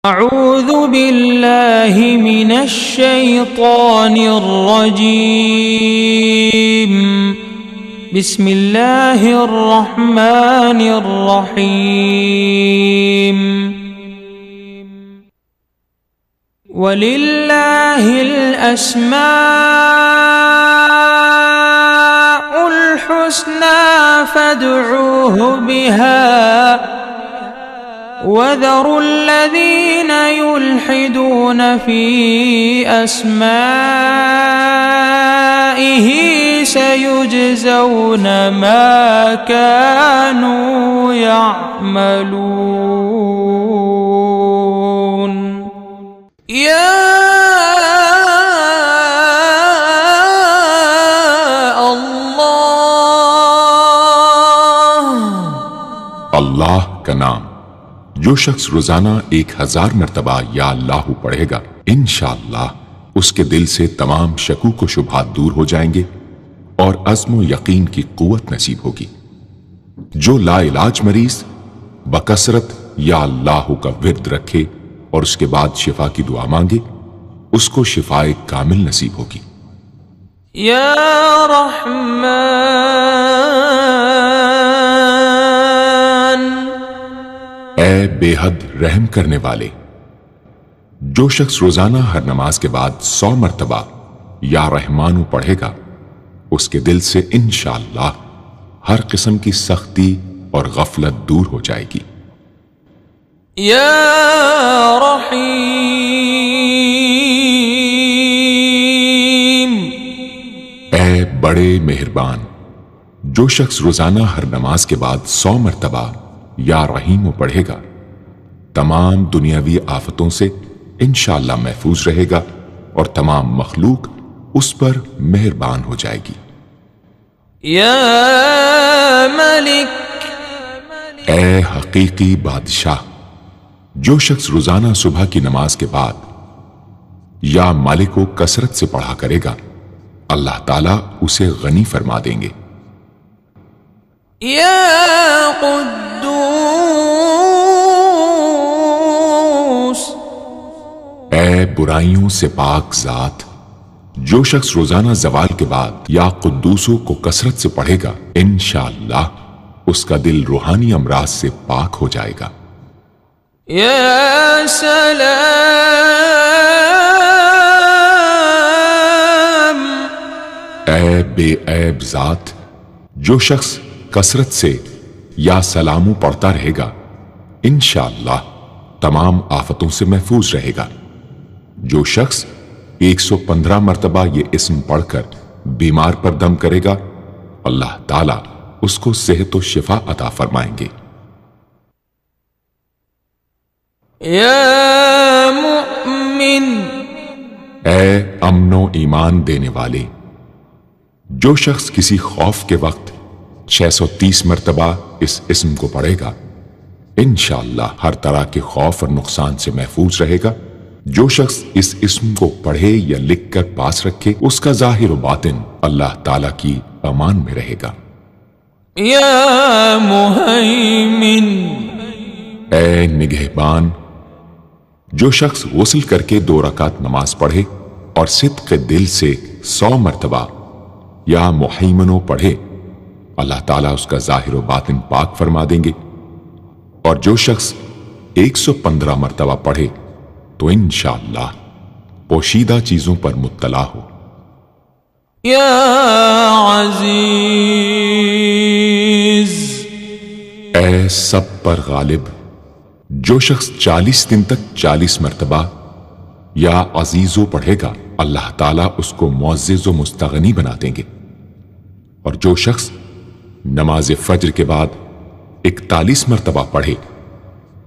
أعوذ بالله من الشيطان الرجيم. بسم الله الرحمن الرحيم. ولله الأسماء الحسنى فادعوه بها وذروا الذين يلحدون في أسمائه سيجزون ما كانوا يعملون. يا اللہ کا نام جو شخص روزانہ 1000 مرتبہ یا اللہ پڑھے گا انشاءاللہ اس کے دل سے تمام شکوک و شبہات دور ہو جائیں گے اور عزم و یقین کی قوت نصیب ہوگی. جو لا علاج مریض بکثرت یا اللہ کا ورد رکھے اور اس کے بعد شفا کی دعا مانگے اس کو شفائے کامل نصیب ہوگی. یا رحمان اے بے حد رحم کرنے والے. جو شخص روزانہ ہر نماز کے بعد 100 مرتبہ یا رحمانو پڑھے گا اس کے دل سے انشاءاللہ ہر قسم کی سختی اور غفلت دور ہو جائے گی. یا رحیم اے بڑے مہربان. جو شخص روزانہ ہر نماز کے بعد 100 مرتبہ یا رحیم پڑھے گا تمام دنیاوی آفتوں سے انشاءاللہ محفوظ رہے گا اور تمام مخلوق اس پر مہربان ہو جائے گی. یا ملک اے حقیقی بادشاہ. جو شخص روزانہ صبح کی نماز کے بعد یا مالک کو کثرت سے پڑھا کرے گا اللہ تعالیٰ اسے غنی فرما دیں گے. یا قدوس اے برائیوں سے پاک ذات. جو شخص روزانہ زوال کے بعد یا قدوسوں کو کثرت سے پڑھے گا انشاءاللہ اس کا دل روحانی امراض سے پاک ہو جائے گا. یا سلام اے بے عیب ذات. جو شخص کثرت سے یا سلامو پڑھتا رہے گا انشاءاللہ تمام آفتوں سے محفوظ رہے گا. جو شخص 115 مرتبہ یہ اسم پڑھ کر بیمار پر دم کرے گا اللہ تعالیٰ اس کو صحت و شفا عطا فرمائیں گے. یا مؤمن اے امن و ایمان دینے والے. جو شخص کسی خوف کے وقت 630 مرتبہ اس اسم کو پڑھے گا انشاءاللہ ہر طرح کے خوف اور نقصان سے محفوظ رہے گا. جو شخص اس اسم کو پڑھے یا لکھ کر پاس رکھے اس کا ظاہر و باطن اللہ تعالیٰ کی امان میں رہے گا. یا مہیمن اے نگہبان. جو شخص غسل کر کے 2 رکعت نماز پڑھے اور صدق دل سے 100 مرتبہ یا محیمنو پڑھے اللہ تعالیٰ اس کا ظاہر و باطن پاک فرما دیں گے. اور جو شخص 115 مرتبہ پڑھے تو انشاءاللہ پوشیدہ چیزوں پر مطلع ہو. یا عزیز اے سب پر غالب. جو شخص 40 دن تک 40 مرتبہ یا عزیزو پڑھے گا اللہ تعالیٰ اس کو معزز و مستغنی بنا دیں گے. اور جو شخص نماز فجر کے بعد 41 مرتبہ پڑھے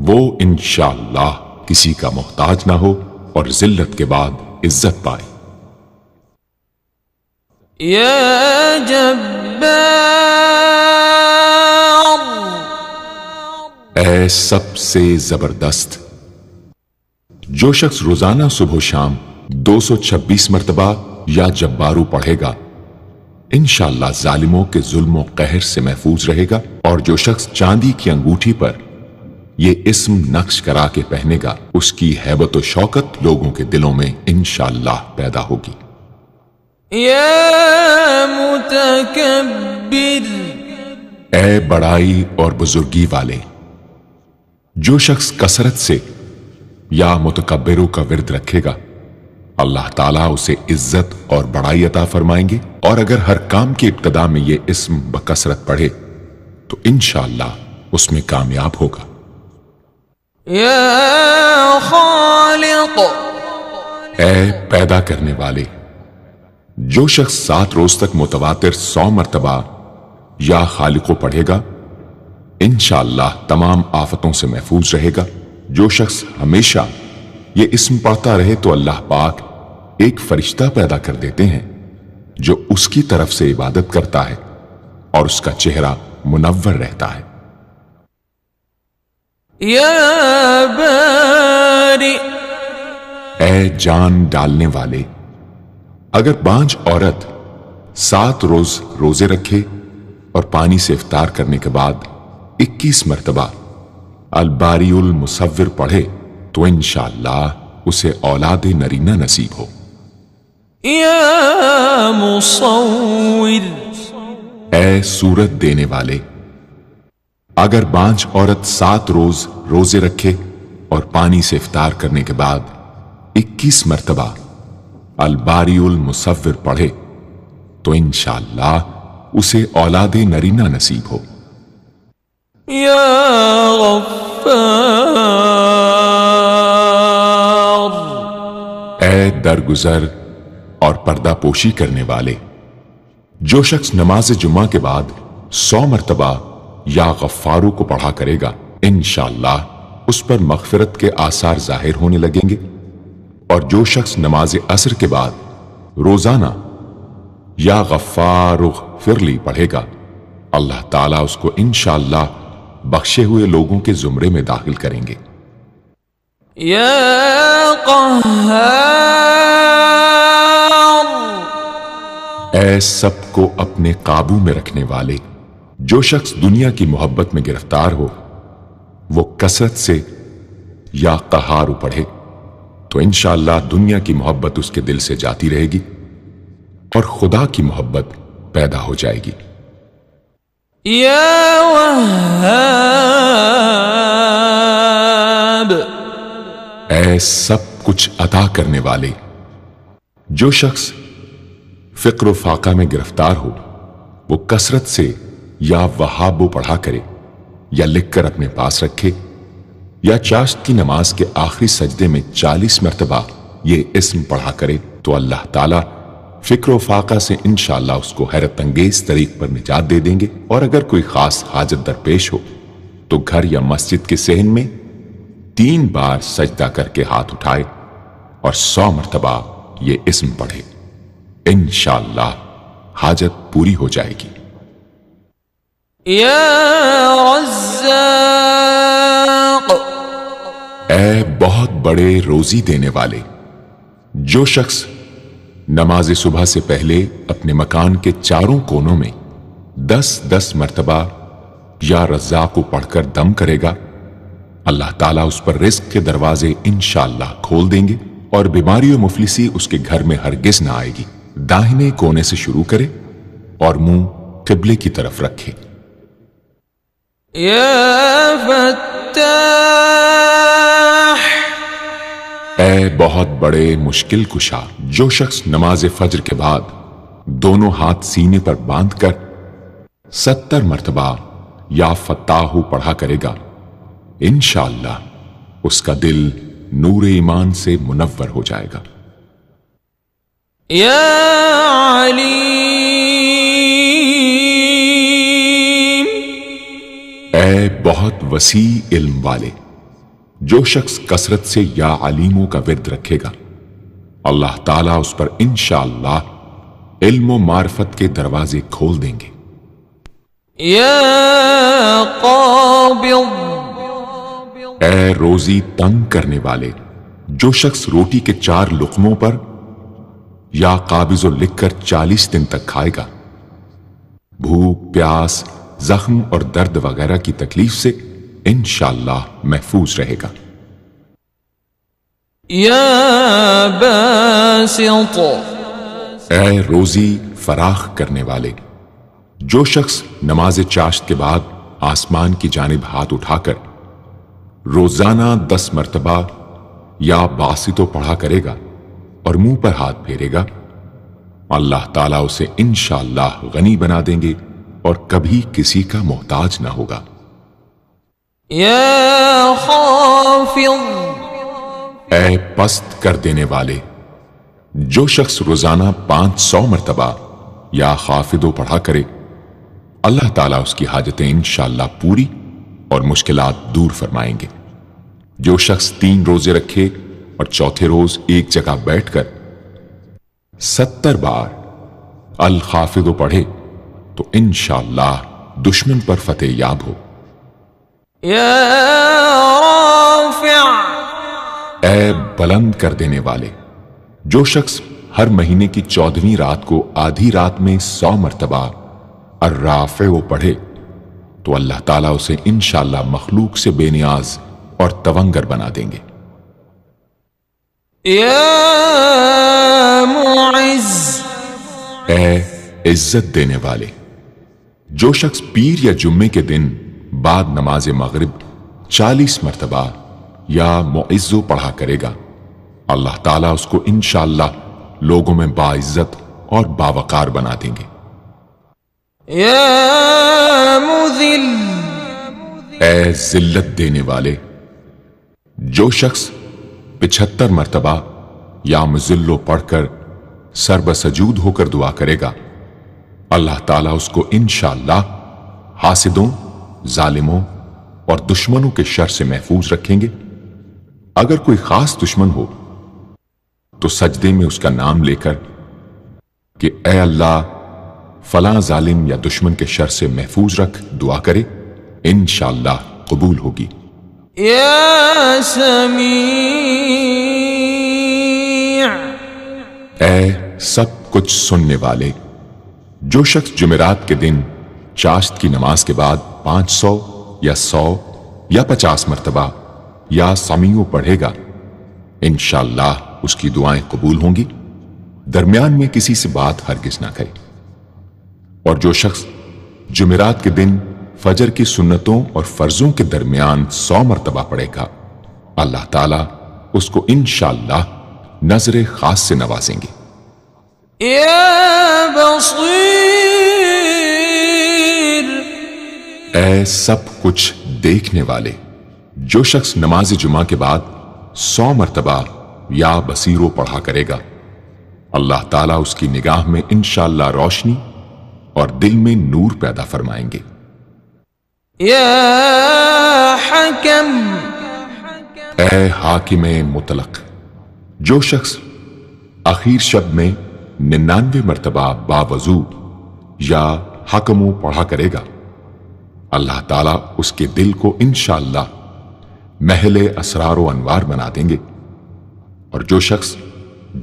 وہ انشاءاللہ کسی کا محتاج نہ ہو اور ذلت کے بعد عزت پائے. یا جبار اے سب سے زبردست. جو شخص روزانہ صبح و شام 226 مرتبہ یا جبارو پڑھے گا انشاءاللہ ظالموں کے ظلم و قہر سے محفوظ رہے گا. اور جو شخص چاندی کی انگوٹھی پر یہ اسم نقش کرا کے پہنے گا، اس کی ہیبت و شوکت لوگوں کے دلوں میں انشاءاللہ پیدا ہوگی۔ یا متکبر، اے بڑائی اور بزرگی والے، جو شخص کثرت سے یا متکبروں کا ورد رکھے گا اللہ تعالیٰ اسے عزت اور بڑائی عطا فرمائیں گے، اور اگر ہر کام کی ابتدا میں یہ اسم بکثرت پڑھے تو انشاءاللہ اس میں کامیاب ہوگا۔ یا خالق، اے پیدا کرنے والے، جو شخص 7 روز تک متواتر 100 مرتبہ یا خالق کو پڑھے گا انشاءاللہ تمام آفتوں سے محفوظ رہے گا۔ جو شخص ہمیشہ یہ اسم پڑھتا رہے تو اللہ پاک ایک فرشتہ پیدا کر دیتے ہیں جو اس کی طرف سے عبادت کرتا ہے اور اس کا چہرہ منور رہتا ہے۔ یا باری، اے جان ڈالنے والے، اگر بانجھ عورت 7 روز روزے رکھے اور پانی سے افطار کرنے کے بعد 21 مرتبہ الباری المصور پڑھے تو انشاءاللہ اسے اولاد نرینہ نصیب ہو۔ یا مصور، اے صورت دینے والے، اگر بانجھ عورت 7 روز روزے رکھے اور پانی سے افطار کرنے کے بعد 21 مرتبہ الباری المصور پڑھے تو انشاءاللہ اسے اولاد نرینہ نصیب ہو۔ یا غفار، اے درگزر اور پردہ پوشی کرنے والے، جو شخص نماز جمعہ کے بعد 100 مرتبہ یا غفارو کو پڑھا کرے گا انشاءاللہ اس پر مغفرت کے آثار ظاہر ہونے لگیں گے، اور جو شخص نماز عصر کے بعد روزانہ یا غفار اغفر لی پڑھے گا اللہ تعالیٰ اس کو انشاءاللہ بخشے ہوئے لوگوں کے زمرے میں داخل کریں گے۔ یا قہار، اے سب کو اپنے قابو میں رکھنے والے، جو شخص دنیا کی محبت میں گرفتار ہو وہ کثرت سے یا قہار پڑھے تو انشاءاللہ دنیا کی محبت اس کے دل سے جاتی رہے گی اور خدا کی محبت پیدا ہو جائے گی۔ یا وہاب، اے سب کچھ عطا کرنے والے، جو شخص فقر و فاقہ میں گرفتار ہو وہ کثرت سے یا وہاب پڑھا کرے یا لکھ کر اپنے پاس رکھے یا چاشت کی نماز کے آخری سجدے میں 40 مرتبہ یہ اسم پڑھا کرے تو اللہ تعالیٰ فکر و فاقہ سے انشاءاللہ اس کو حیرت انگیز طریق پر نجات دے دیں گے، اور اگر کوئی خاص حاجت درپیش ہو تو گھر یا مسجد کے صحن میں 3 بار سجدہ کر کے ہاتھ اٹھائے اور 100 مرتبہ یہ اسم پڑھے، انشاءاللہ حاجت پوری ہو جائے گی۔ یا رزاق، اے بہت بڑے روزی دینے والے، جو شخص نماز صبح سے پہلے اپنے مکان کے چاروں کونوں میں 10 مرتبہ یا رزاق کو پڑھ کر دم کرے گا اللہ تعالیٰ اس پر رزق کے دروازے انشاءاللہ کھول دیں گے اور بیماری و مفلسی اس کے گھر میں ہرگز نہ آئے گی۔ داہنے کونے سے شروع کرے اور منہ قبلے کی طرف رکھے۔ یا فتاح، اے بہت بڑے مشکل کشا، جو شخص نماز فجر کے بعد دونوں ہاتھ سینے پر باندھ کر 70 مرتبہ یا فتاح پڑھا کرے گا انشاءاللہ اس کا دل نور ایمان سے منور ہو جائے گا۔ یا علیم، اے بہت وسیع علم والے، جو شخص کثرت سے یا علیموں کا ورد رکھے گا اللہ تعالیٰ اس پر انشاءاللہ علم و معرفت کے دروازے کھول دیں گے۔ یا قابض، اے روزی تنگ کرنے والے، جو شخص روٹی کے 4 لقموں پر یا قابض و لکھ کر 40 دن تک کھائے گا، بھوک، پیاس، زخم اور درد وغیرہ کی تکلیف سے انشاءاللہ محفوظ رہے گا۔ یا باسط، اے روزی فراخ کرنے والے، جو شخص نماز چاشت کے بعد آسمان کی جانب ہاتھ اٹھا کر روزانہ 10 مرتبہ یا باسطو پڑھا کرے گا اور منہ پر ہاتھ پھیرے گا، اللہ تعالیٰ اسے انشاءاللہ غنی بنا دیں گے اور کبھی کسی کا محتاج نہ ہوگا۔ یا خافض، اے پست کر دینے والے، جو شخص روزانہ 500 مرتبہ یا خافضو پڑھا کرے، اللہ تعالیٰ اس کی حاجتیں انشاءاللہ پوری اور مشکلات دور فرمائیں گے۔ جو شخص 3 روزے رکھے اور چوتھے روز ایک جگہ بیٹھ کر 70 بار الخافضو پڑھے تو انشاءاللہ دشمن پر فتح یاب ہو۔ یا رافع، اے بلند کر دینے والے، جو شخص ہر مہینے کی 14ویں رات کو آدھی رات میں 100 مرتبہ الرافع پڑھے تو اللہ تعالیٰ اسے انشاءاللہ مخلوق سے بے نیاز اور تونگر بنا دیں گے۔ یا معز، اے عزت دینے والے، جو شخص پیر یا جمعے کے دن بعد نماز مغرب 40 مرتبہ یا معزو پڑھا کرے گا، اللہ تعالیٰ اس کو انشاءاللہ لوگوں میں باعزت اور باوقار بنا دیں گے۔ یا مذل، اے ذلت دینے والے، جو شخص 75 مرتبہ یا مذلو پڑھ کر سر بسجود ہو کر دعا کرے گا، اللہ تعالیٰ اس کو انشاءاللہ حاسدوں، ظالموں اور دشمنوں کے شر سے محفوظ رکھیں گے۔ اگر کوئی خاص دشمن ہو تو سجدے میں اس کا نام لے کر کہ اے اللہ فلاں ظالم یا دشمن کے شر سے محفوظ رکھ دعا کرے، انشاءاللہ قبول ہوگی۔ یا سمیع، اے سب کچھ سننے والے، جو شخص جمعرات کے دن چاشت کی نماز کے بعد 500 یا 100 یا 50 مرتبہ یا سمیع پڑھے گا، انشاءاللہ اس کی دعائیں قبول ہوں گی، درمیان میں کسی سے بات ہرگز نہ کرے۔ اور جو شخص جمعرات کے دن فجر کی سنتوں اور فرضوں کے درمیان 100 مرتبہ پڑھے گا، اللہ تعالیٰ اس کو انشاءاللہ نظر خاص سے نوازیں گے۔ یا بصیر، اے سب کچھ دیکھنے والے، جو شخص نماز جمعہ کے بعد 100 مرتبہ یا بصیرو پڑھا کرے گا، اللہ تعالیٰ اس کی نگاہ میں انشاءاللہ روشنی اور دل میں نور پیدا فرمائیں گے۔ یا حکم، اے حاکم مطلق، جو شخص آخر شب میں 99 مرتبہ باوضو یا حکمو پڑھا کرے گا، اللہ تعالیٰ اس کے دل کو انشاءاللہ محل اسرار و انوار بنا دیں گے۔ اور جو شخص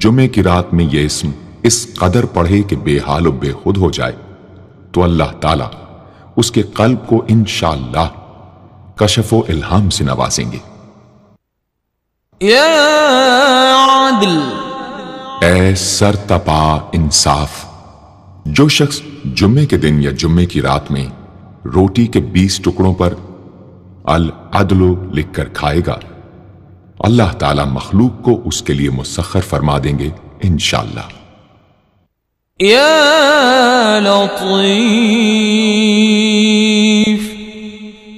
جمعے کی رات میں یہ اسم اس قدر پڑھے کہ بے حال و بے خود ہو جائے تو اللہ تعالیٰ اس کے قلب کو انشاءاللہ کشف و الہام سے نوازیں گے۔ یا عدل، اے سر تپا انصاف، جو شخص جمعے کے دن یا جمعے کی رات میں روٹی کے 20 ٹکڑوں پر العدل لکھ کر کھائے گا، اللہ تعالیٰ مخلوق کو اس کے لیے مسخر فرما دیں گے انشاءاللہ۔ یا لطیف،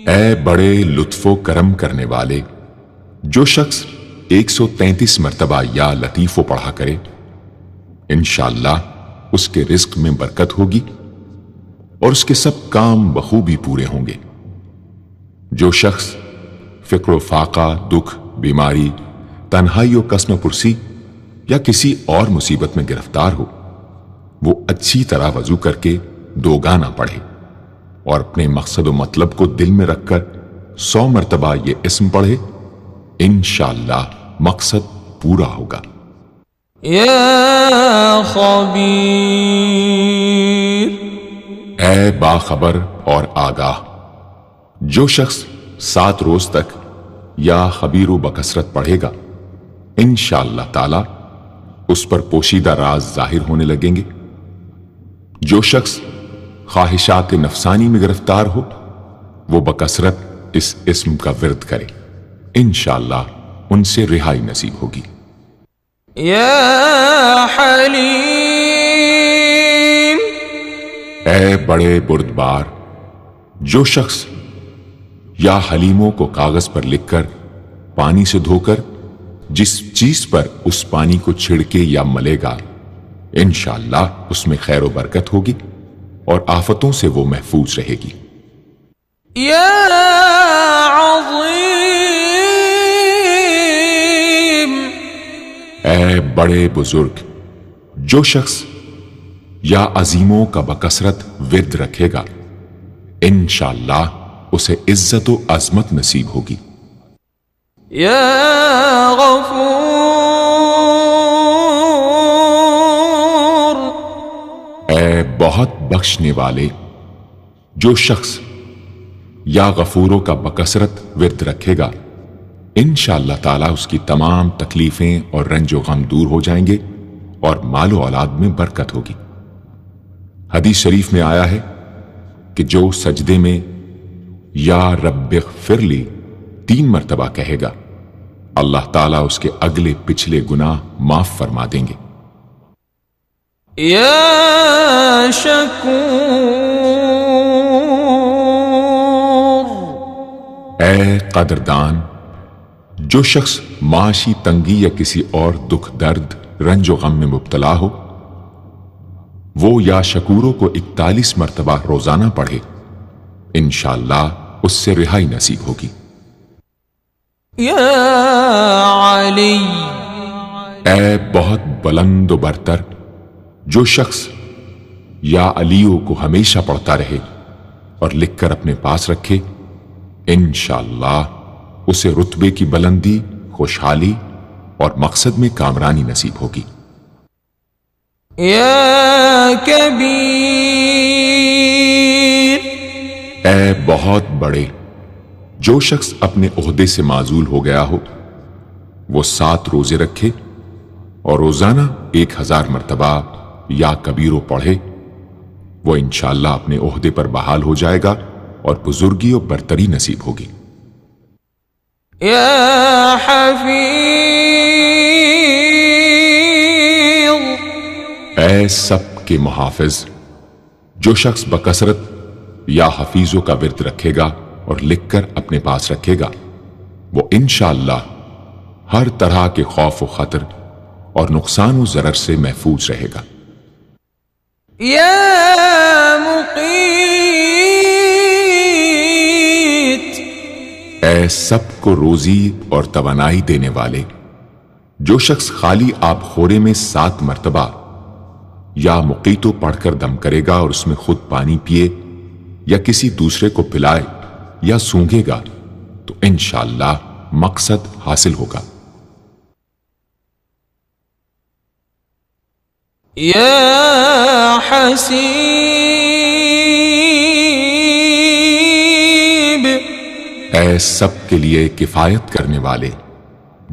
اے بڑے لطف و کرم کرنے والے، جو شخص 133 مرتبہ یا لطیفو پڑھا کرے، انشاءاللہ اس کے رزق میں برکت ہوگی اور اس کے سب کام بخوبی پورے ہوں گے۔ جو شخص فقر و فاقہ، دکھ، بیماری، تنہائی و کسم پرسی یا کسی اور مصیبت میں گرفتار ہو، وہ اچھی طرح وضو کر کے 2 گانا پڑھے اور اپنے مقصد و مطلب کو دل میں رکھ کر 100 مرتبہ یہ اسم پڑھے، انشاءاللہ مقصد پورا ہوگا۔ یا خبیر، اے باخبر اور آگاہ، جو شخص 7 روز تک یا خبیر و بکثرت پڑھے گا، انشاءاللہ تعالی اس پر پوشیدہ راز ظاہر ہونے لگیں گے۔ جو شخص خواہشات نفسانی میں گرفتار ہو وہ بکثرت اس اسم کا ورد کرے، انشاءاللہ ان سے رہائی نصیب ہوگی۔ یا حلیم، اے بڑے بردبار، جو شخص یا حلیموں کو کاغذ پر لکھ کر پانی سے دھو کر جس چیز پر اس پانی کو چھڑکے یا ملے گا، انشاءاللہ اس میں خیر و برکت ہوگی اور آفتوں سے وہ محفوظ رہے گی۔ یا عظیم، اے بڑے بزرگ، جو شخص یا عظیموں کا بکثرت ورد رکھے گا، انشاءاللہ اسے عزت و عظمت نصیب ہوگی۔ یا غفور، اے بہت بخشنے والے، جو شخص یا غفوروں کا بکثرت ورد رکھے گا، انشاءاللہ تعالی اس کی تمام تکلیفیں اور رنج و غم دور ہو جائیں گے اور مال و اولاد میں برکت ہوگی۔ حدیث شریف میں آیا ہے کہ جو سجدے میں یا رب اغفر لی 3 مرتبہ کہے گا، اللہ تعالیٰ اس کے اگلے پچھلے گناہ معاف فرما دیں گے۔ یا شکور، اے قدردان، جو شخص معاشی تنگی یا کسی اور دکھ درد رنج و غم میں مبتلا ہو، وہ یا شکوروں کو 41 مرتبہ روزانہ پڑھے، انشاءاللہ اس سے رہائی نصیب ہوگی۔ یا علی، اے بہت بلند و برتر، جو شخص یا علیوں کو ہمیشہ پڑھتا رہے اور لکھ کر اپنے پاس رکھے، انشاءاللہ اسے رتبے کی بلندی، خوشحالی اور مقصد میں کامرانی نصیب ہوگی۔ یا کبیر، اے بہت بڑے، جو شخص اپنے عہدے سے معزول ہو گیا ہو وہ 7 روزے رکھے اور روزانہ 1000 مرتبہ یا کبیرو پڑھے، وہ انشاءاللہ اپنے عہدے پر بحال ہو جائے گا اور بزرگی و برتری نصیب ہوگی۔ یا حفیظ، اے سب کے محافظ، جو شخص بکثرت یا حفیظوں کا ورد رکھے گا اور لکھ کر اپنے پاس رکھے گا، وہ انشاءاللہ ہر طرح کے خوف و خطر اور نقصان و ضرر سے محفوظ رہے گا۔ یا مقیت، اے سب کو روزی اور توانائی دینے والے، جو شخص خالی آب خورے میں 7 مرتبہ یا مقیتو پڑھ کر دم کرے گا اور اس میں خود پانی پیے یا کسی دوسرے کو پلائے یا سونگے گا تو انشاءاللہ مقصد حاصل ہوگا۔ یا حسیب، اے سب کے لیے کفایت کرنے والے،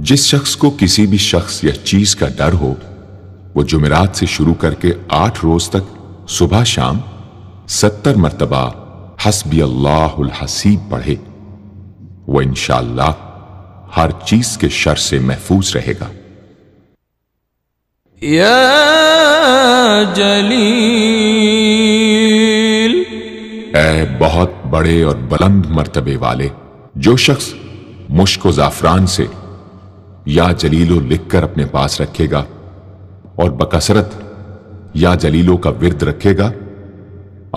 جس شخص کو کسی بھی شخص یا چیز کا ڈر ہو وہ جمعرات سے شروع کر کے 8 روز تک صبح شام 70 مرتبہ حسبی اللہ الحسیب پڑھے، وہ انشاءاللہ ہر چیز کے شر سے محفوظ رہے گا۔ یا جلیل، اے بہت بڑے اور بلند مرتبے والے، جو شخص مشک و زعفران سے یا جلیلو لکھ کر اپنے پاس رکھے گا اور بکثرت یا جلیلوں کا ورد رکھے گا،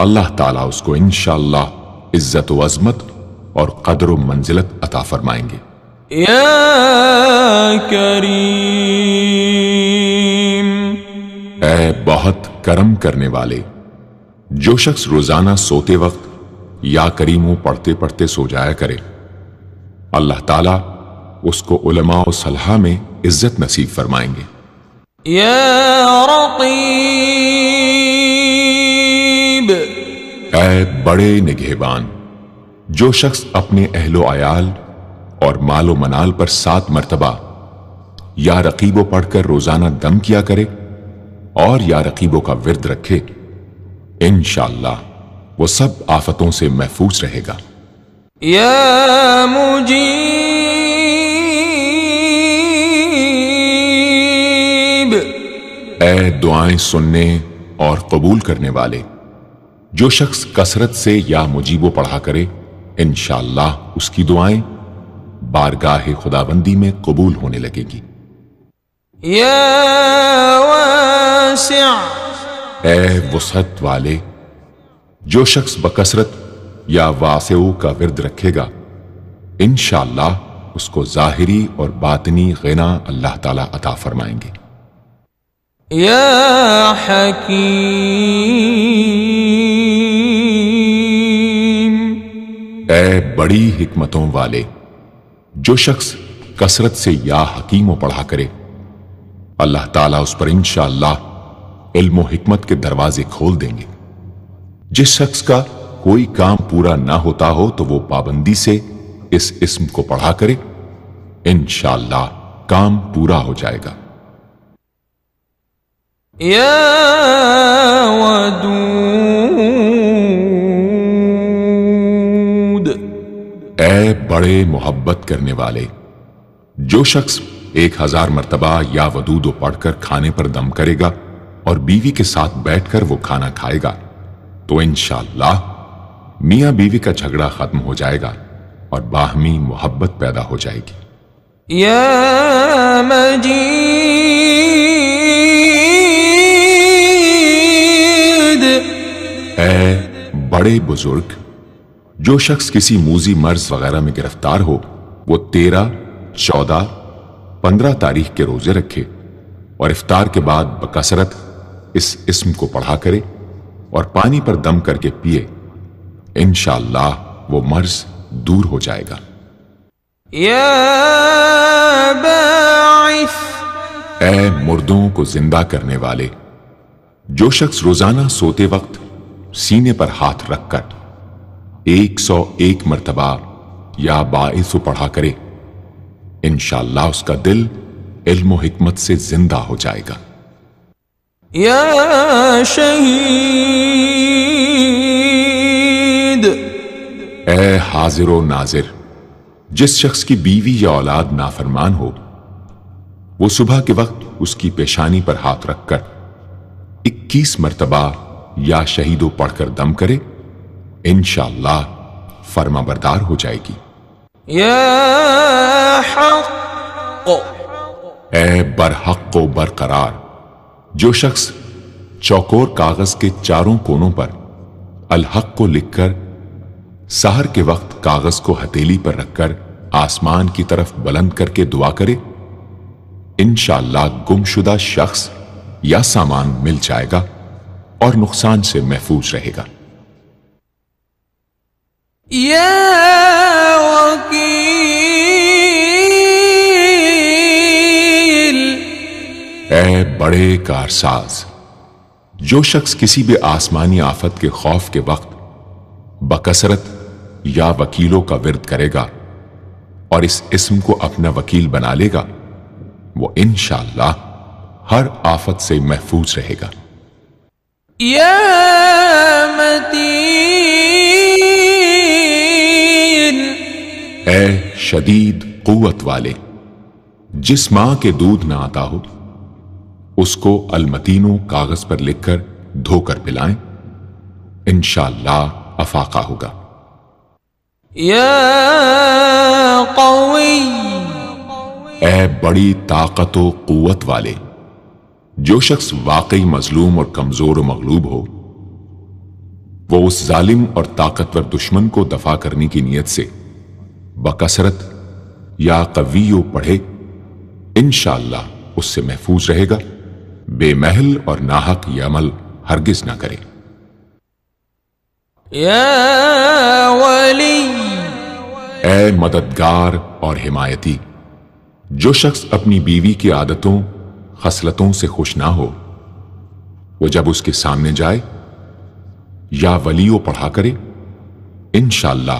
اللہ تعالیٰ اس کو انشاءاللہ عزت و عظمت اور قدر و منزلت عطا فرمائیں گے۔ یا کریم، اے بہت کرم کرنے والے، جو شخص روزانہ سوتے وقت یا کریموں پڑھتے پڑھتے سو جایا کرے، اللہ تعالیٰ اس کو علماء و صلحاء میں عزت نصیب فرمائیں گے۔ یا رقیب، اے بڑے نگہبان، جو شخص اپنے اہل و عیال اور مال و منال پر 7 مرتبہ یا رقیبو پڑھ کر روزانہ دم کیا کرے اور یا رقیبوں کا ورد رکھے، انشاءاللہ وہ سب آفتوں سے محفوظ رہے گا۔ یا مجیب، اے دعائیں سننے اور قبول کرنے والے، جو شخص کثرت سے یا مجیبو پڑھا کرے انشاءاللہ اس کی دعائیں بارگاہ خداوندی میں قبول ہونے لگے گی۔ یا واسع، اے وسعت والے، جو شخص بکثرت یا واسعو کا ورد رکھے گا انشاءاللہ اس کو ظاہری اور باطنی غنا اللہ تعالیٰ عطا فرمائیں گے۔ یا حکیم، اے بڑی حکمتوں والے، جو شخص کثرت سے یا حکیمو پڑھا کرے اللہ تعالیٰ اس پر انشاءاللہ علم و حکمت کے دروازے کھول دیں گے۔ جس شخص کا کوئی کام پورا نہ ہوتا ہو تو وہ پابندی سے اس اسم کو پڑھا کرے انشاءاللہ کام پورا ہو جائے گا۔ یا ودود، اے بڑے محبت کرنے والے، جو شخص 1000 مرتبہ یا ودود پڑھ کر کھانے پر دم کرے گا اور بیوی کے ساتھ بیٹھ کر وہ کھانا کھائے گا تو انشاءاللہ میاں بیوی کا جھگڑا ختم ہو جائے گا اور باہمی محبت پیدا ہو جائے گی۔ یا مجید، اے بڑے بزرگ، جو شخص کسی موذی مرض وغیرہ میں گرفتار ہو وہ 13، 14، 15 تاریخ کے روزے رکھے اور افطار کے بعد بکثرت اس اسم کو پڑھا کرے اور پانی پر دم کر کے پیے انشاءاللہ وہ مرض دور ہو جائے گا۔ یا باعث، اے مردوں کو زندہ کرنے والے، جو شخص روزانہ سوتے وقت سینے پر ہاتھ رکھ کر 101 مرتبہ یا باعث پڑھا کرے انشاءاللہ اس کا دل علم و حکمت سے زندہ ہو جائے گا۔ یا شہید، اے حاضر و ناظر، جس شخص کی بیوی یا اولاد نافرمان ہو وہ صبح کے وقت اس کی پیشانی پر ہاتھ رکھ کر 21 مرتبہ یا شہیدو پڑھ کر دم کرے انشاءاللہ فرما بردار ہو جائے گی۔ یا حق، اے برحق و برقرار، جو شخص چوکور کاغذ کے چاروں کونوں پر الحق کو لکھ کر سحر کے وقت کاغذ کو ہتھیلی پر رکھ کر آسمان کی طرف بلند کر کے دعا کرے انشاءاللہ گمشدہ شخص یا سامان مل جائے گا اور نقصان سے محفوظ رہے گا۔ یا وکیل، اے بڑے کارساز، جو شخص کسی بھی آسمانی آفت کے خوف کے وقت بکثرت یا وکیلوں کا ورد کرے گا اور اس اسم کو اپنا وکیل بنا لے گا وہ انشاءاللہ ہر آفت سے محفوظ رہے گا۔ یا متین، اے شدید قوت والے، جس ماں کے دودھ نہ آتا ہو اس کو المتینوں کاغذ پر لکھ کر دھو کر پلائیں انشاءاللہ افاقہ ہوگا۔ یا قوی، اے بڑی طاقت و قوت والے، جو شخص واقعی مظلوم اور کمزور و مغلوب ہو وہ اس ظالم اور طاقتور دشمن کو دفاع کرنے کی نیت سے بکثرت یا قویو پڑھے انشاءاللہ اس سے محفوظ رہے گا، بے محل اور ناحق یہ عمل ہرگز نہ کرے۔ یا ولی، اے مددگار اور حمایتی، جو شخص اپنی بیوی کی عادتوں خصلتوں سے خوش نہ ہو وہ جب اس کے سامنے جائے یا ولیو پڑھا کرے انشاءاللہ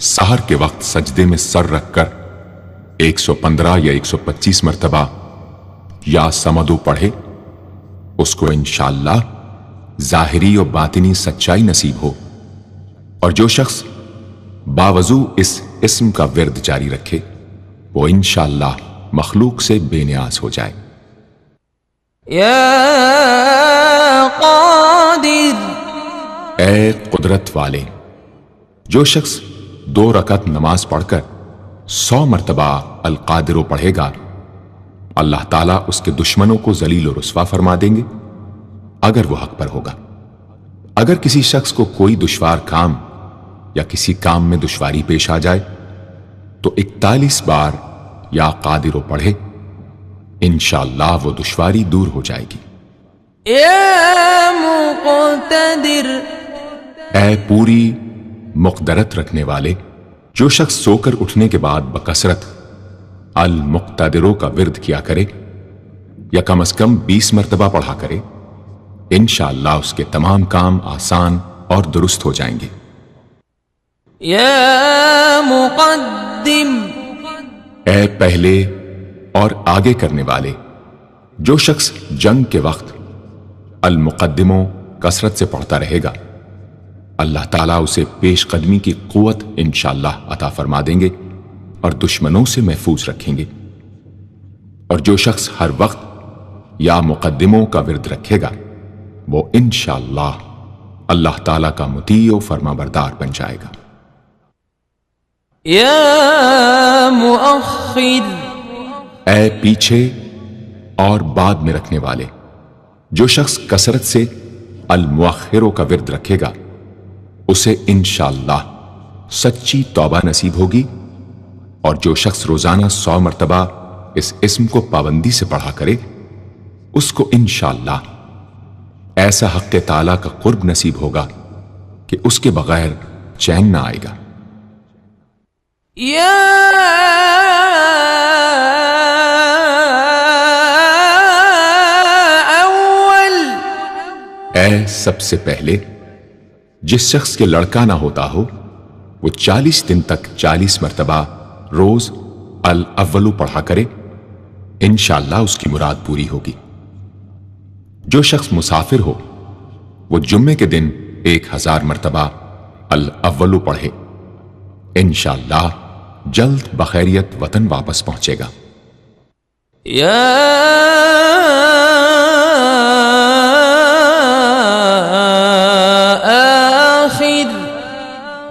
سحر کے وقت سجدے میں سر رکھ کر 115 یا 125 مرتبہ یا سمدو پڑھے، اس کو انشاءاللہ ظاہری و باطنی سچائی نصیب ہو، اور جو شخص باوضو اس اسم کا ورد جاری رکھے وہ انشاءاللہ مخلوق سے بے نیاز ہو جائے۔ یا قادر، اے قدرت والے، جو شخص 2 رکعت نماز پڑھ کر 100 مرتبہ القادر پڑھے گا، اللہ تعالیٰ اس کے دشمنوں کو ذلیل و رسوا فرما دیں گے اگر وہ حق پر ہوگا۔ اگر کسی شخص کو کوئی دشوار کام یا کسی کام میں دشواری پیش آ جائے تو 41 بار یا قادر پڑھے، انشاءاللہ وہ دشواری دور ہو جائے گی۔ یا مقتدر، اے پوری مقدرت رکھنے والے، جو شخص سو کر اٹھنے کے بعد بکثرت المقتدروں کا ورد کیا کرے یا کم از کم 20 مرتبہ پڑھا کرے، انشاءاللہ اس کے تمام کام آسان اور درست ہو جائیں گے۔ یا مقدم، اے پہلے اور آگے کرنے والے، جو شخص جنگ کے وقت المقدموں کثرت سے پڑھتا رہے گا، اللہ تعالیٰ اسے پیش قدمی کی قوت انشاءاللہ عطا فرما دیں گے اور دشمنوں سے محفوظ رکھیں گے۔ اور جو شخص ہر وقت یا مقدموں کا ورد رکھے گا وہ انشاءاللہ اللہ تعالیٰ کا مطیع و فرما بردار بن جائے گا۔ یا مؤخر، اے پیچھے اور بعد میں رکھنے والے، جو شخص کثرت سے المؤخروں کا ورد رکھے گا اسے انشاءاللہ سچی توبہ نصیب ہوگی، اور جو شخص روزانہ 100 مرتبہ اس اسم کو پابندی سے پڑھا کرے اس کو انشاءاللہ ایسا حق تعالیٰ کا قرب نصیب ہوگا کہ اس کے بغیر چین نہ آئے گا۔ یا اول، اے سب سے پہلے، جس شخص کے لڑکا نہ ہوتا ہو وہ 40 دن تک 40 مرتبہ روز الاولو پڑھا کرے، انشاءاللہ اس کی مراد پوری ہوگی۔ جو شخص مسافر ہو وہ جمعے کے دن 1000 مرتبہ الاولو پڑھے، انشاءاللہ جلد بخیریت وطن واپس پہنچے گا۔ یا آخر،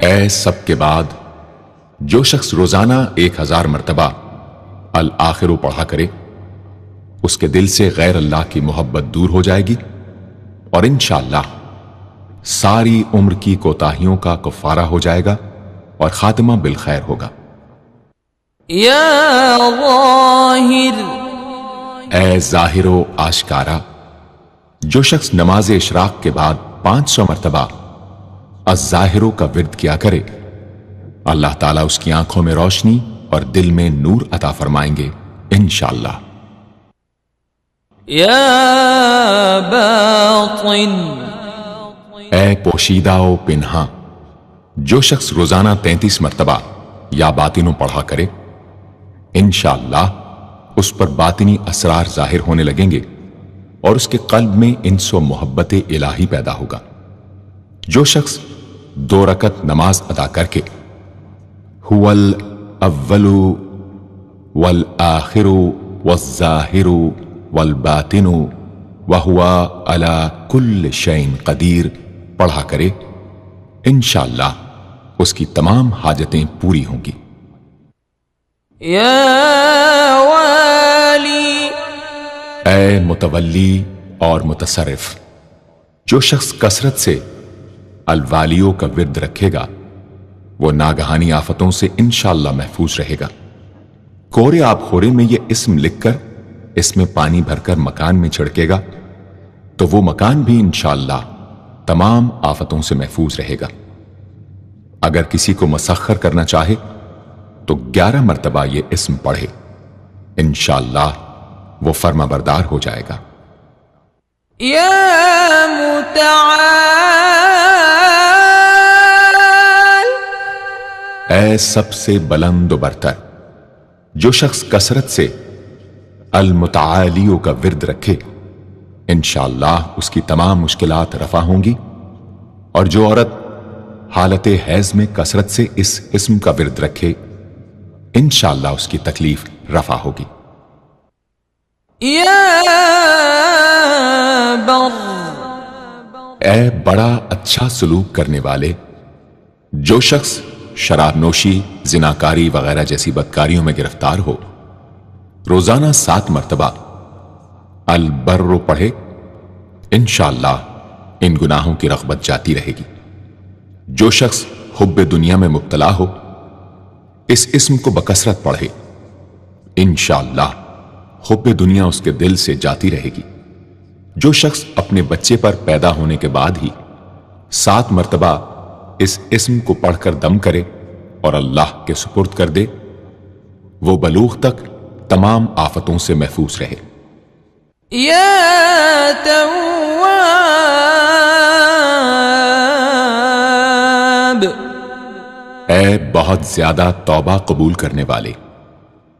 اے سب کے بعد، جو شخص روزانہ 1000 مرتبہ الآخر پڑھا کرے اس کے دل سے غیر اللہ کی محبت دور ہو جائے گی اور انشاءاللہ ساری عمر کی کوتاہیوں کا کفارہ ہو جائے گا اور خاتمہ بالخیر ہوگا۔ یا ظاہر، اے ظاہر و آشکارا، جو شخص نماز اشراق کے بعد 500 مرتبہ الظاہروں کا ورد کیا کرے، اللہ تعالیٰ اس کی آنکھوں میں روشنی اور دل میں نور عطا فرمائیں گے انشاءاللہ۔ یا باطن، اے پوشیدہ و پنہاں، جو شخص روزانہ 33 مرتبہ یا باطنوں پڑھا کرے، انشاءاللہ اس پر باطنی اسرار ظاہر ہونے لگیں گے اور اس کے قلب میں انس و محبت الہی پیدا ہوگا۔ جو شخص 2 رکعت نماز ادا کر کے هو الاول والآخر والظاہر والباطن وهو على كل شيء قدیر پڑھا کرے، انشاءاللہ اس کی تمام حاجتیں پوری ہوں گی۔ یا والی، اے متولی اور متصرف، جو شخص کثرت سے الوالیوں کا ورد رکھے گا وہ ناگہانی آفتوں سے انشاءاللہ محفوظ رہے گا۔ کورے آب خورے میں یہ اسم لکھ کر اس میں پانی بھر کر مکان میں چھڑکے گا تو وہ مکان بھی انشاءاللہ تمام آفتوں سے محفوظ رہے گا۔ اگر کسی کو مسخر کرنا چاہے تو 11 مرتبہ یہ اسم پڑھے، انشاءاللہ وہ فرما بردار ہو جائے گا۔ یا متعال، اے سب سے بلند و برتر، جو شخص کثرت سے المتعالیوں کا ورد رکھے انشاءاللہ اس کی تمام مشکلات رفع ہوں گی، اور جو عورت حالت حیض میں کثرت سے اس اسم کا ورد رکھے انشاءاللہ اس کی تکلیف رفع ہوگی۔ یا بر، اے بڑا اچھا سلوک کرنے والے، جو شخص شراب نوشی، زناکاری وغیرہ جیسی بدکاریوں میں گرفتار ہو روزانہ 7 مرتبہ البر پڑھے انشاءاللہ ان گناہوں کی رغبت جاتی رہے گی۔ جو شخص حب دنیا میں مبتلا ہو اس اسم کو بکثرت پڑھے انشاءاللہ حب دنیا اس کے دل سے جاتی رہے گی۔ جو شخص اپنے بچے پر پیدا ہونے کے بعد ہی 7 مرتبہ اس اسم کو پڑھ کر دم کرے اور اللہ کے سپرد کر دے وہ بلوغ تک تمام آفتوں سے محفوظ رہے۔ یا تواب، اے بہت زیادہ توبہ قبول کرنے والے،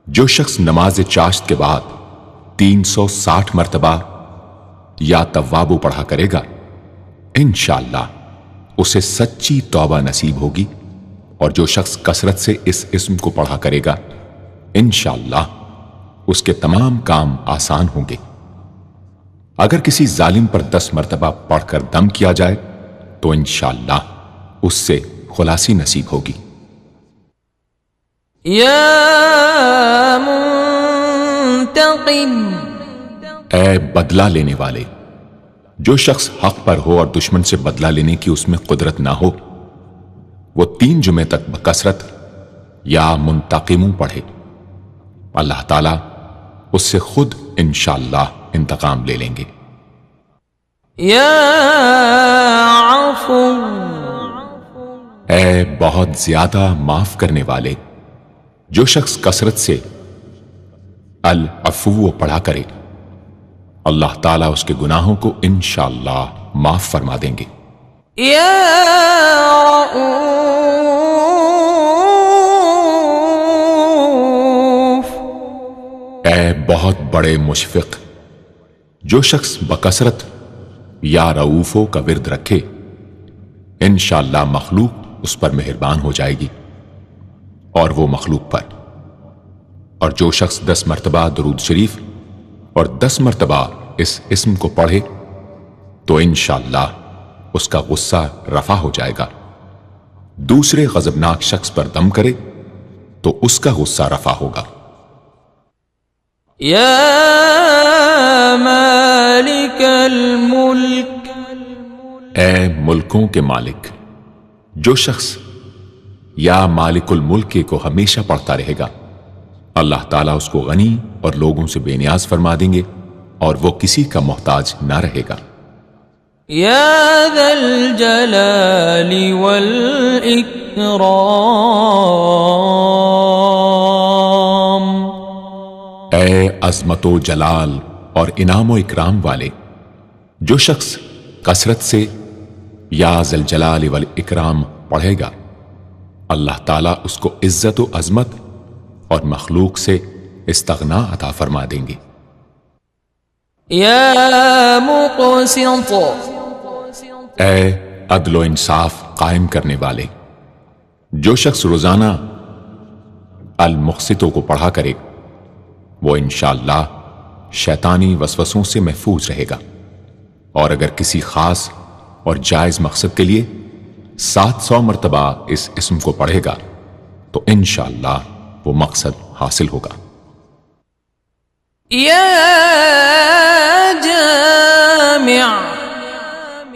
جو شخص نماز چاشت کے بعد 360 مرتبہ یا توابو پڑھا کرے گا انشاءاللہ اسے سچی توبہ نصیب ہوگی، اور جو شخص کثرت سے اس اسم کو پڑھا کرے گا انشاءاللہ اس کے تمام کام آسان ہوں گے۔ اگر کسی ظالم پر 10 مرتبہ پڑھ کر دم کیا جائے تو انشاءاللہ اس سے خلاصی نصیب ہوگی۔ یا منتقم، اے بدلہ لینے والے، جو شخص حق پر ہو اور دشمن سے بدلہ لینے کی اس میں قدرت نہ ہو وہ 3 جمعے تک بکثرت یا منتقموں پڑھے، اللہ تعالیٰ اس سے خود انشاءاللہ انتقام لے لیں گے۔ یا عفو، اے بہت زیادہ معاف کرنے والے، جو شخص کثرت سے العفو پڑھا کرے اللہ تعالیٰ اس کے گناہوں کو انشاءاللہ معاف فرما دیں گے۔ یا رؤوف، اے بہت بڑے مشفق، جو شخص بکثرت یا رؤوفوں کا ورد رکھے انشاءاللہ مخلوق اس پر مہربان ہو جائے گی اور وہ مخلوق پر، اور جو شخص 10 مرتبہ درود شریف اور 10 مرتبہ اس اسم کو پڑھے تو انشاءاللہ اس کا غصہ رفع ہو جائے گا۔ دوسرے غضبناک شخص پر دم کرے تو اس کا غصہ رفع ہوگا۔ یا مالک الملک، اے ملکوں کے مالک، جو شخص یا مالک الملک کو ہمیشہ پڑھتا رہے گا اللہ تعالیٰ اس کو غنی اور لوگوں سے بے نیاز فرما دیں گے اور وہ کسی کا محتاج نہ رہے گا۔ یا ذا الجلال والاکرام، اے عظمت و جلال اور انعام و اکرام والے، جو شخص کثرت سے یا ذا الجلال والاکرام پڑھے گا اللہ تعالیٰ اس کو عزت و عظمت اور مخلوق سے استغنا عطا فرما دیں گے۔ یا مقسط، اے عدل و انصاف قائم کرنے والے، جو شخص روزانہ المقسطوں کو پڑھا کرے وہ انشاءاللہ شیطانی وسوسوں سے محفوظ رہے گا، اور اگر کسی خاص اور جائز مقصد کے لیے 700 مرتبہ اس اسم کو پڑھے گا تو انشاءاللہ وہ مقصد حاصل ہوگا۔ یا جامع،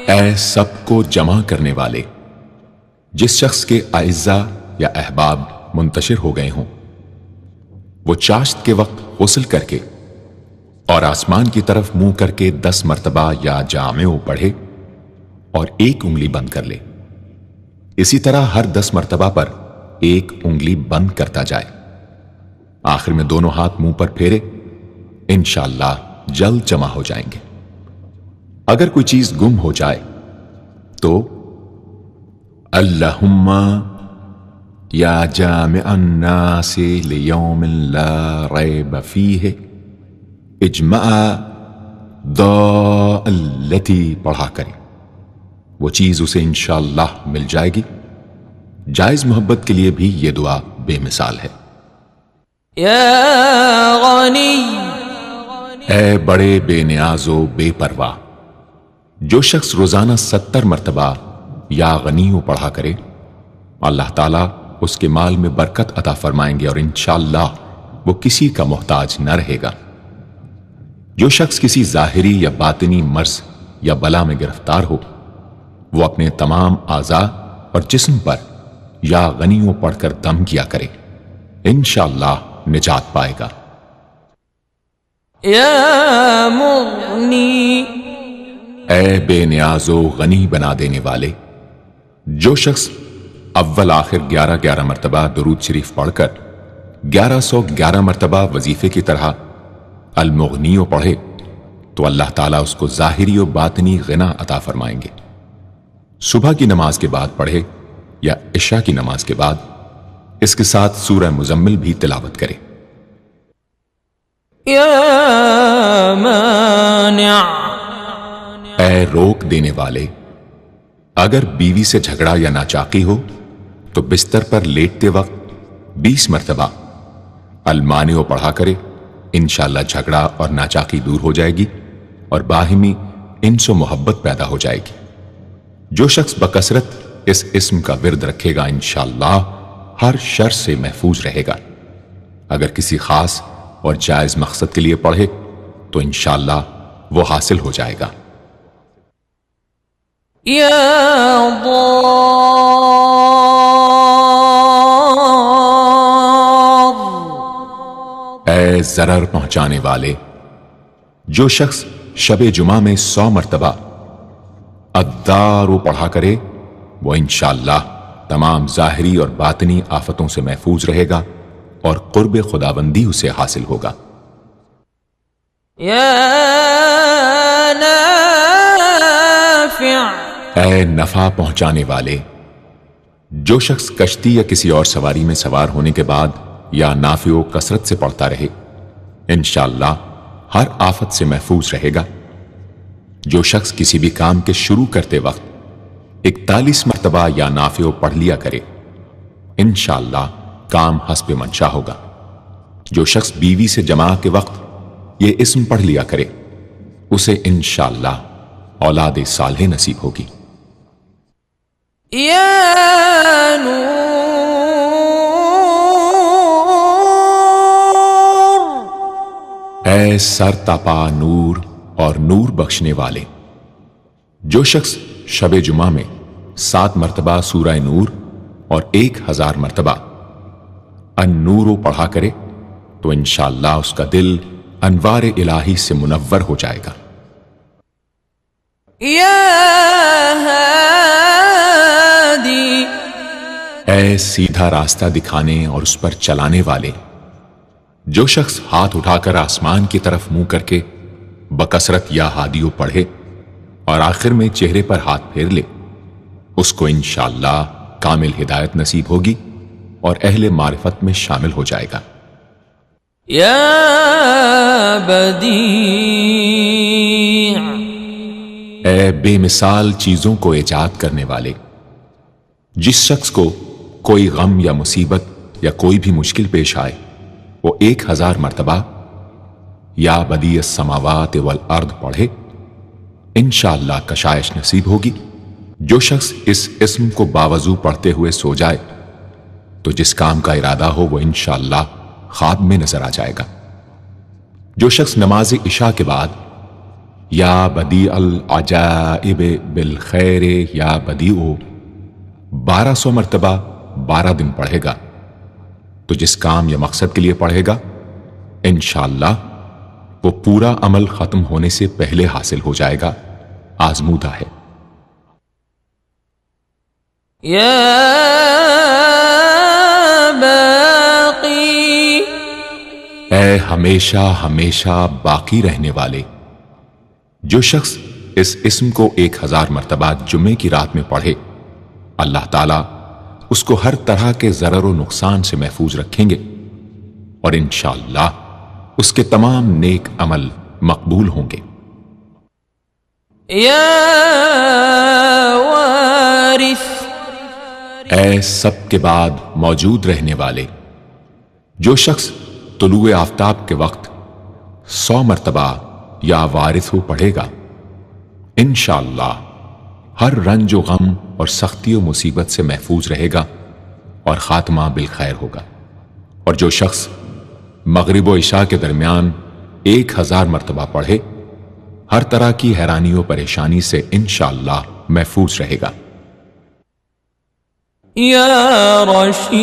اے سب کو جمع کرنے والے، جس شخص کے اعزا یا احباب منتشر ہو گئے ہوں وہ چاشت کے وقت غسل کر کے اور آسمان کی طرف منہ کر کے 10 مرتبہ یا جامع پڑھے اور 1 انگلی بند کر لے، اسی طرح ہر 10 مرتبہ پر 1 انگلی بند کرتا جائے، آخر میں دونوں ہاتھ منہ پر پھیرے، انشاءاللہ جلد جمع ہو جائیں گے۔ اگر کوئی چیز گم ہو جائے تو اللہم یا جامع الناس لیوم لا ریب فیہ اجمع التی پڑھا کرے، وہ چیز اسے انشاءاللہ مل جائے گی۔ جائز محبت کے لیے بھی یہ دعا بے مثال ہے۔ یا غنی، اے بڑے بے نیاز و بے پرواہ، جو شخص روزانہ 70 مرتبہ یا غنیوں پڑھا کرے، اللہ تعالیٰ اس کے مال میں برکت عطا فرمائیں گے اور انشاءاللہ وہ کسی کا محتاج نہ رہے گا۔ جو شخص کسی ظاہری یا باطنی مرض یا بلا میں گرفتار ہو، وہ اپنے تمام اعضاء اور جسم پر یا غنیوں پڑھ کر دم کیا کرے، انشاءاللہ نجات پائے گا۔ یا مغنی، اے بے نیاز و غنی بنا دینے والے، جو شخص اول آخر 11 مرتبہ درود شریف پڑھ کر 1111 مرتبہ وظیفے کی طرح المغنیوں پڑھے تو اللہ تعالیٰ اس کو ظاہری و باطنی غنا عطا فرمائیں گے۔ صبح کی نماز کے بعد پڑھے یا عشاء کی نماز کے بعد اس کے ساتھ سورہ مزمل بھی تلاوت کرے۔ یا مانع، اے روک دینے والے، اگر بیوی سے جھگڑا یا ناچاقی ہو تو بستر پر لیٹتے وقت 20 مرتبہ المانع پڑھا کرے، انشاءاللہ جھگڑا اور ناچاقی دور ہو جائے گی اور باہمی انس و محبت پیدا ہو جائے گی۔ جو شخص بکثرت اس اسم کا ورد رکھے گا انشاءاللہ ہر شر سے محفوظ رہے گا۔ اگر کسی خاص اور جائز مقصد کے لیے پڑھے تو انشاءاللہ وہ حاصل ہو جائے گا۔ یا ضار، اے ضرر پہنچانے والے، جو شخص شب جمعہ میں 100 مرتبہ الدار پڑھا کرے وہ انشاءاللہ تمام ظاہری اور باطنی آفتوں سے محفوظ رہے گا اور قرب خداوندی اسے حاصل ہوگا۔ یا نافع، اے نفع پہنچانے والے، جو شخص کشتی یا کسی اور سواری میں سوار ہونے کے بعد یا نافع و کثرت سے پڑھتا رہے انشاءاللہ ہر آفت سے محفوظ رہے گا۔ جو شخص کسی بھی کام کے شروع کرتے وقت 41 مرتبہ یا نافع پڑھ لیا کرے انشاءاللہ کام حسب منشا ہوگا۔ جو شخص بیوی سے جماع کے وقت یہ اسم پڑھ لیا کرے اسے انشاءاللہ اولاد صالح نصیب ہوگی۔ یا نور، اے سر تپا نور اور نور بخشنے والے، جو شخص شب جمعہ میں 7 مرتبہ سورہ نور اور 1000 مرتبہ النور پڑھا کرے تو انشاءاللہ اس کا دل انوار الہی سے منور ہو جائے گا۔ یا ہادی، اے سیدھا راستہ دکھانے اور اس پر چلانے والے، جو شخص ہاتھ اٹھا کر آسمان کی طرف منہ کر کے بکثرت یا ہادیو پڑھے اور آخر میں چہرے پر ہاتھ پھیر لے اس کو انشاءاللہ کامل ہدایت نصیب ہوگی اور اہل معرفت میں شامل ہو جائے گا۔ یا بدیع، اے بے مثال چیزوں کو ایجاد کرنے والے، جس شخص کو کوئی غم یا مصیبت یا کوئی بھی مشکل پیش آئے وہ 1000 مرتبہ یا بدیع السماوات والارض پڑھے انشاءاللہ کشائش نصیب ہوگی۔ جو شخص اس اسم کو باوضو پڑھتے ہوئے سو جائے تو جس کام کا ارادہ ہو وہ انشاءاللہ خواب میں نظر آ جائے گا۔ جو شخص نماز عشاء کے بعد یا بدیع العجائب بالخیر یا بدیع 1200 مرتبہ 12 دن پڑھے گا تو جس کام یا مقصد کے لیے پڑھے گا انشاءاللہ وہ پورا عمل ختم ہونے سے پہلے حاصل ہو جائے گا، آزمودہ ہے۔ یا باقی، اے ہمیشہ ہمیشہ باقی رہنے والے، جو شخص اس اسم کو 1000 مرتبہ جمعے کی رات میں پڑھے اللہ تعالیٰ اس کو ہر طرح کے ضرر و نقصان سے محفوظ رکھیں گے، اور انشاءاللہ اس کے تمام نیک عمل مقبول ہوں گے۔ یا وارث، اے سب کے بعد موجود رہنے والے، جو شخص طلوع آفتاب کے وقت 100 مرتبہ یا وارث ہو پڑھے گا، انشاءاللہ ہر رنج و غم اور سختی و مصیبت سے محفوظ رہے گا اور خاتمہ بالخیر ہوگا۔ اور جو شخص مغرب و عشاء کے درمیان 1000 مرتبہ پڑھے، ہر طرح کی حیرانی و پریشانی سے انشاءاللہ محفوظ رہے گا۔ یا رشید،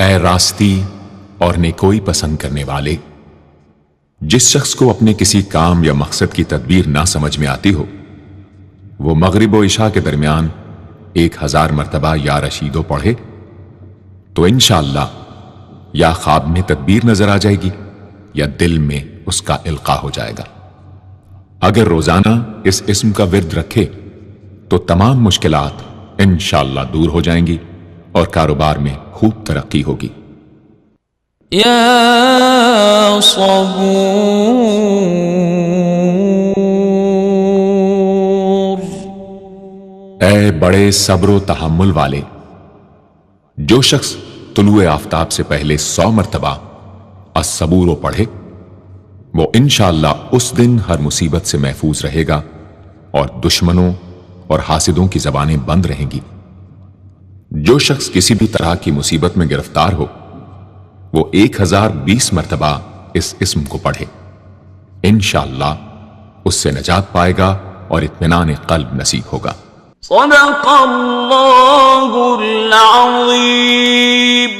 اے راستی اور نیکوئی پسند کرنے والے، جس شخص کو اپنے کسی کام یا مقصد کی تدبیر نہ سمجھ میں آتی ہو، وہ مغرب و عشاء کے درمیان 1000 مرتبہ یا رشیدو پڑھے تو انشاءاللہ یا خواب میں تدبیر نظر آ جائے گی یا دل میں اس کا القاء ہو جائے گا۔ اگر روزانہ اس اسم کا ورد رکھے تو تمام مشکلات انشاءاللہ دور ہو جائیں گی اور کاروبار میں خوب ترقی ہوگی۔ یا صبور، اے بڑے صبر و تحمل والے، جو شخص طلوع آفتاب سے پہلے 100 مرتبہ الصبور پڑھے، وہ انشاءاللہ اس دن ہر مصیبت سے محفوظ رہے گا اور دشمنوں اور حاسدوں کی زبانیں بند رہیں گی۔ جو شخص کسی بھی طرح کی مصیبت میں گرفتار ہو، وہ 1020 مرتبہ اس اسم کو پڑھے، انشاءاللہ اس سے نجات پائے گا اور اطمینان قلب نصیب ہوگا۔ صدق اللہ العظیم۔